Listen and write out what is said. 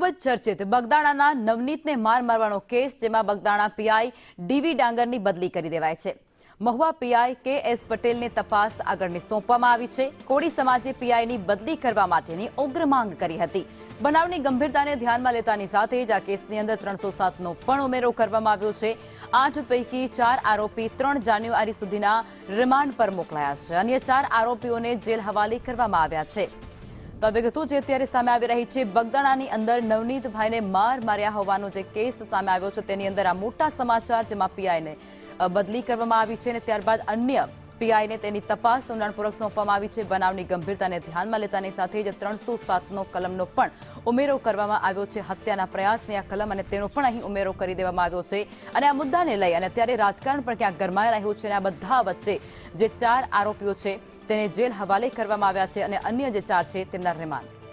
ખૂબ જ ચર્ચિત બગદાણાના નવનીતને માર મારવાનો કેસ, જેમાં બગદાણા પીઆઈ ડીવી ડાંગરની બદલી કરી દેવાય છે. મહુવા પીઆઈ કે.એસ. પટેલને તપાસ આગળની સોંપવામાં આવી છે. કોળી સમાજે પીઆઈની બદલી કરવા માટેની ઉગ્ર માંગ કરી હતી. બનાવની ગંભીરતાને ધ્યાનમાં લેતાની સાથે જ આ કેસની અંદર 307નો પણ ઉમેરો કરવામાં આવ્યો છે. 8 પૈકી 4 આરોપી 3 જાન્યુઆરી સુધીના રિમાન્ડ પર મોકલાયા છે. અન્ય 4 આરોપીઓને જેલ હવાલે કરવામાં આવ્યા છે. તો વિગતો જે અત્યારે સામે આવી રહી છે, બગદાણાની અંદર નવનીતભાઈને માર માર્યા હોવાનો જે કેસ સામે આવ્યો છે, તેની અંદર આ મોટા સમાચાર, જેમાં પીઆઈને બદલી કરવામાં આવી છે અને ત્યારબાદ અન્ય પીઆઈને તેની તપાસ ઊંડાણપૂર્વક સોંપવામાં આવી છે. બનાવની ગંભીરતાને ધ્યાનમાં લેતાની સાથે જ 307નો કલમનો પણ ઉમેરો કરવામાં આવ્યો છે. હત્યાના પ્રયાસની આ કલમ અને તેનો પણ અહીં ઉમેરો કરી દેવામાં આવ્યો છે. અને આ મુદ્દાને લઈ અને અત્યારે રાજકારણ પણ ક્યાંક ગરમાઈ રહ્યું છે અને આ બધા વચ્ચે જે 4 આરોપીઓ છે તેને જેલ હવાલે કરવામાં આવ્યા છે અને અન્ય જે 4 છે તેમના રિમાન્ડ.